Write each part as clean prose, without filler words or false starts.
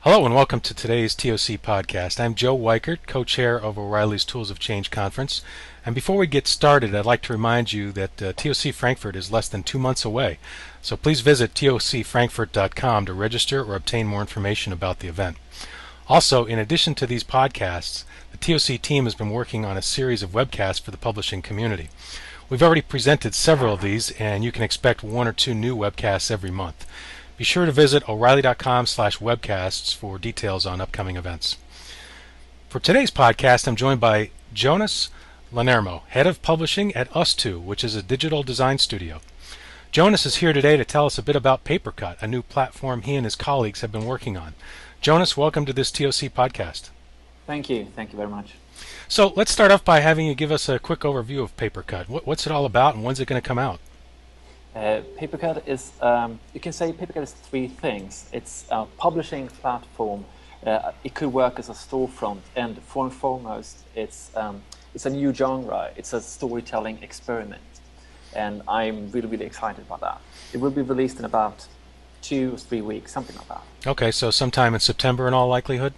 Hello and welcome to today's TOC podcast. I'm Joe Wikert, co-chair of O'Reilly's Tools of Change conference. And before we get started, I'd like to remind you that TOC Frankfurt is less than 2 months away. So please visit tocfrankfurt.com to register or obtain more information about the event. Also, in addition to these podcasts, the TOC team has been working on a series of webcasts for the publishing community. We've already presented several of these, and you can expect 1 or 2 new webcasts every month. Be sure to visit O'Reilly.com/webcasts for details on upcoming events. For today's podcast, I'm joined by Jonas Lennermo, Head of Publishing at ustwo, which is a digital design studio. Jonas is here today to tell us a bit about Papercut, a new platform he and his colleagues have been working on. Jonas, welcome to this TOC podcast. Thank you. Thank you very much. So let's start off by having you give us a quick overview of Papercut. What's it all about and when's it going to come out? Papercut is, you can say Papercut is 3 things. It's a publishing platform. It could work as a storefront, and foremost, it's a new genre. It's a storytelling experiment, and I'm really excited about that. It will be released in about 2 or 3 weeks, something like that. Okay, so sometime in September in all likelihood?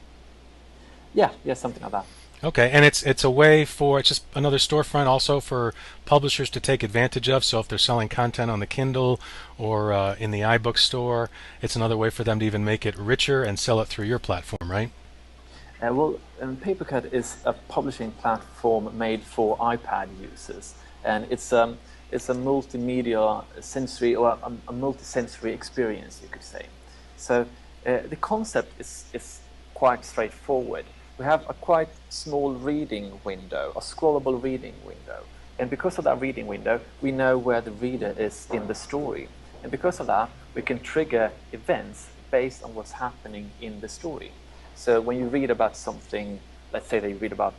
Yeah, something like that. Okay, and it's a way for, it's just another storefront also for publishers to take advantage of. So if they're selling content on the Kindle or in the iBook store, it's another way for them to even make it richer and sell it through your platform, right? Papercut is a publishing platform made for iPad users, and it's a multimedia sensory, or a multi-sensory experience, you could say. So the concept is quite straightforward. We have a quite small reading window, a scrollable reading window. And because of that reading window, we know where the reader is in the story. And because of that, we can trigger events based on what's happening in the story. So when you read about something, let's say that you read about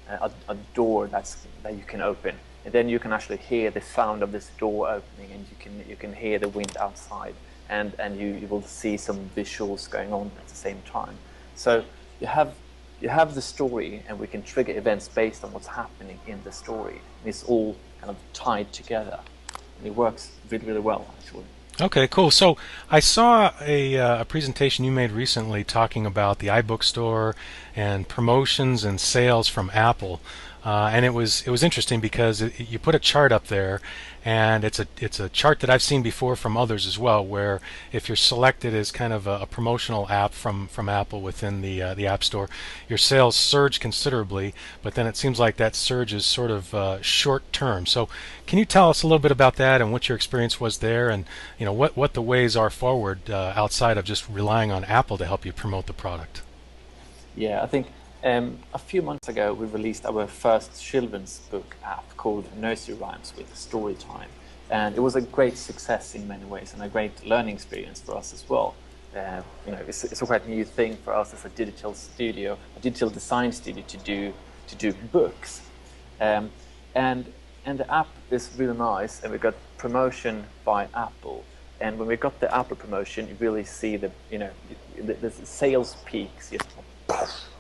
a door that you can open, and then you can actually hear the sound of this door opening, and you can hear the wind outside, and you will see some visuals going on at the same time. So you have the story, and we can trigger events based on what's happening in the story. And it's all kind of tied together, and it works really well, actually. Okay, cool. So I saw a presentation you made recently talking about the iBook store and promotions and sales from Apple. And it was interesting because you put a chart up there, and it's a chart that I've seen before from others as well, where if you're selected as kind of a promotional app from Apple within the App Store, your sales surge considerably, but then it seems like that surge is sort of short term. So can you tell us a little bit about that and what your experience was there, and what the ways are forward outside of just relying on Apple to help you promote the product? Yeah, I think a few months ago, we released our first children's book app called Nursery Rhymes with Storytime, and it was a great success in many ways and a great learning experience for us as well. It's a quite new thing for us as a digital studio, a digital design studio to do books, and the app is really nice, and we got promotion by Apple. And when we got the Apple promotion, you really see the sales peaks just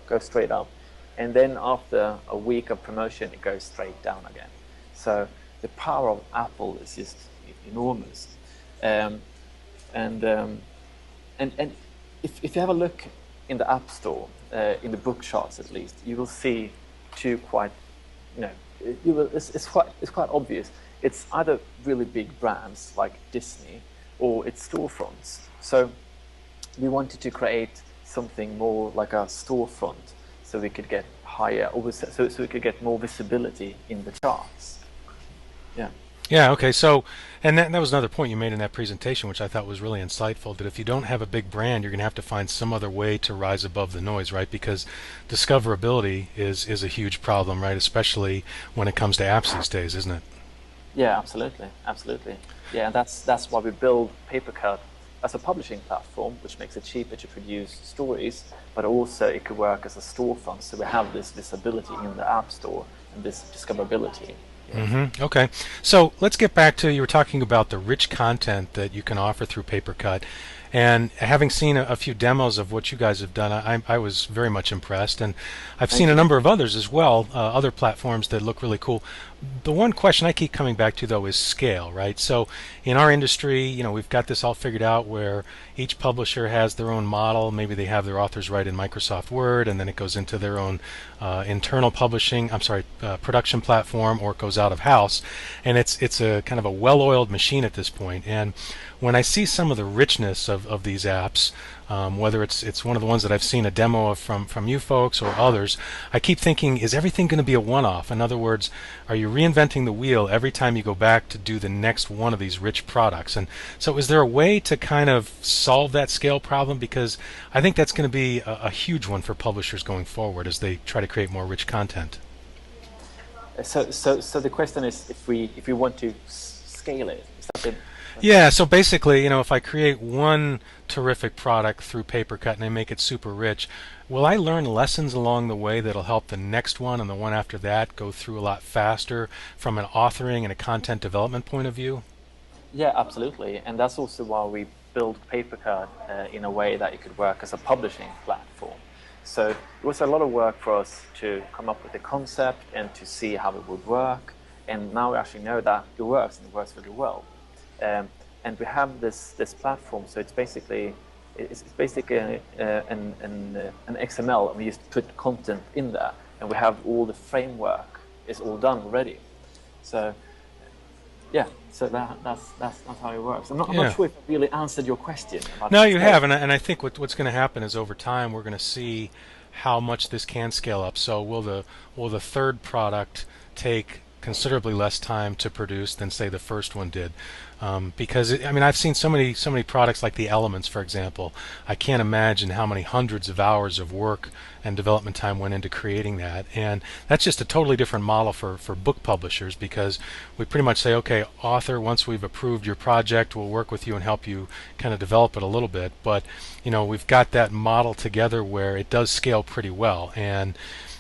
go straight up, and then after a week of promotion, it goes straight down again. So the power of Apple is just enormous. And if you have a look in the App Store, in the book charts at least, you will see two quite, it's quite obvious. It's either really big brands like Disney, or it's storefronts. So we wanted to create something more like a storefront, so we could get higher, so we could get more visibility in the charts. Yeah, okay, so, and that was another point you made in that presentation, which I thought was really insightful, that if you don't have a big brand, you're going to have to find some other way to rise above the noise, right? Because discoverability is a huge problem, right? Especially when it comes to apps these days, isn't it? Yeah, absolutely. Yeah, and that's why we build Papercut as a publishing platform, which makes it cheaper to produce stories, but also it could work as a storefront, so we have this visibility in the App Store and this discoverability. Okay, so let's get back to, you were talking about the rich content that you can offer through Papercut, and having seen a few demos of what you guys have done, I was very much impressed, and I've seen a number of others as well, other platforms that look really cool. The one question I keep coming back to though is scale, right? So in our industry, we've got this all figured out where each publisher has their own model. Maybe they have their authors write in Microsoft Word, and then it goes into their own internal publishing, I'm sorry, production platform, or it goes out of house, and it's a kind of a well-oiled machine at this point. And when I see some of the richness of these apps, whether it's one of the ones that I've seen a demo of from you folks or others, I keep thinking, is everything going to be a one-off? In other words, are you reinventing the wheel every time you go back to do the next one of these rich products? And so is there a way to kind of solve that scale problem? Because I think that's going to be a huge one for publishers going forward as they try to create more rich content. So the question is, if we want to scale it, is that it? Yeah, so basically, if I create one terrific product through Papercut and I make it super rich, will I learn lessons along the way that'll help the next one and the one after that go through a lot faster from an authoring and a content development point of view? Yeah, absolutely. And that's also why we built Papercut in a way that it could work as a publishing platform. So it was a lot of work for us to come up with the concept and to see how it would work. And now we actually know that it works, and it works really well. And we have this platform, so it's basically an XML, and we just put content in there, and we have all the framework is all done already. So yeah, so that's how it works. I'm not sure if I really answered your question. No, you have, and I think what's going to happen is over time we're going to see how much this can scale up. So will the third product take considerably less time to produce than say the first one did, because I've seen so many products like the Elements, for example. I can't imagine how many hundreds of hours of work and development time went into creating that, and that's just a totally different model for book publishers, because we pretty much say, okay, author, once we've approved your project, we'll work with you and help you kind of develop it a little bit, but we've got that model together where it does scale pretty well. And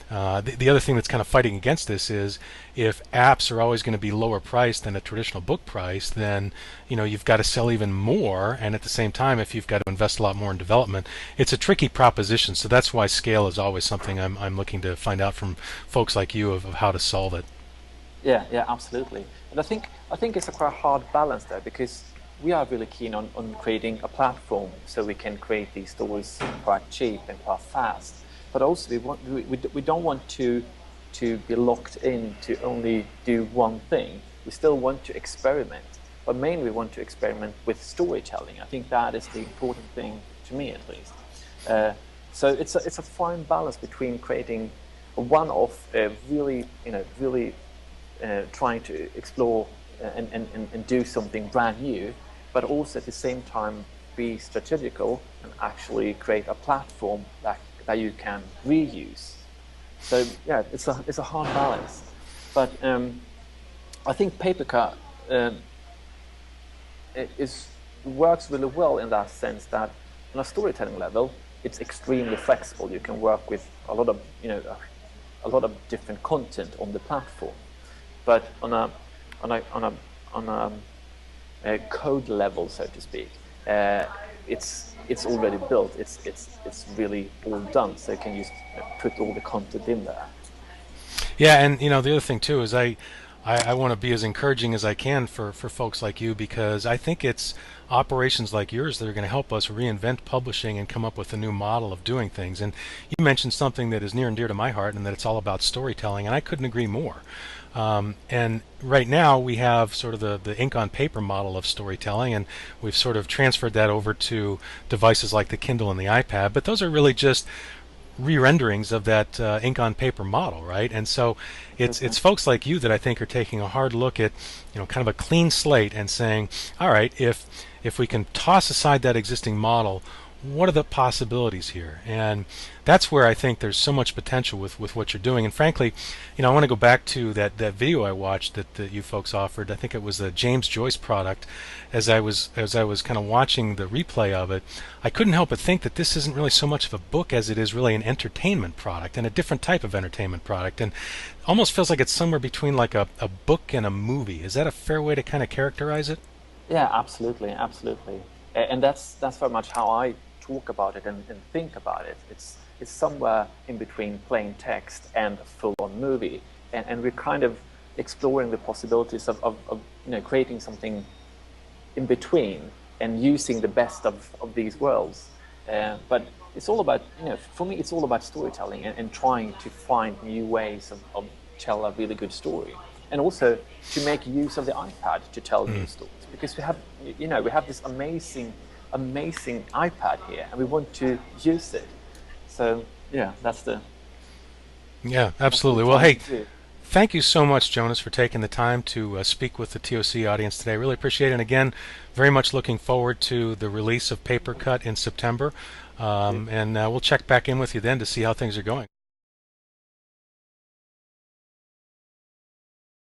the other thing that's kind of fighting against this is, if apps are always going to be lower priced than a traditional book price, then you've got to sell even more, and at the same time, if you've got to invest a lot more in development, it's a tricky proposition. So that's why scale is always something I'm looking to find out from folks like you of how to solve it. Yeah, absolutely. And I think it's a quite hard balance there, because we are really keen on creating a platform so we can create these stories quite cheap and quite fast. But also we don't want to be locked in to only do one thing. We still want to experiment, but mainly we want to experiment with storytelling. I think that is the important thing, to me at least. So it's a fine balance between creating a one-off, really trying to explore and do something brand new, but also at the same time be strategical and actually create a platform that you can reuse. So yeah, it's a hard balance, but I think Papercut works really well in that sense that on a storytelling level, it's extremely flexible. You can work with a lot of different content on the platform, but on a code level, so to speak, it's already built. It's really all done. So you can just put all the content in there. Yeah, and the other thing too is I want to be as encouraging as I can for folks like you, because I think it's operations like yours that are going to help us reinvent publishing and come up with a new model of doing things. And you mentioned something that is near and dear to my heart, and that it's all about storytelling, and I couldn't agree more. And right now we have sort of the ink on paper model of storytelling, and we've sort of transferred that over to devices like the Kindle and the iPad, but those are really just re-renderings of that ink on paper model, right? And so it's folks like you that I think are taking a hard look at kind of a clean slate and saying, all right, if we can toss aside that existing model, what are the possibilities here? And that's where I think there's so much potential with what you're doing. And frankly, I want to go back to that video I watched that you folks offered. I think it was the James Joyce product. As I was kind of watching the replay of it, I couldn't help but think that this isn't really so much of a book as it is really an entertainment product, and a different type of entertainment product, and almost feels like it's somewhere between like a book and a movie. Is that a fair way to kind of characterize it? Yeah, absolutely. And that's very much how I talk about it and think about it. It's somewhere in between plain text and a full-on movie, and we're kind of exploring the possibilities of creating something in between and using the best of these worlds. But it's all about, for me, it's all about storytelling and trying to find new ways of tell a really good story, and also to make use of the iPad to tell new stories, because we have this amazing iPad here, and we want to use it. So that's the absolutely. Well, hey, thank you so much, Jonas, for taking the time to speak with the TOC audience today. Really appreciate it. And again, very much looking forward to the release of Papercut in September. And we'll check back in with you then to see how things are going.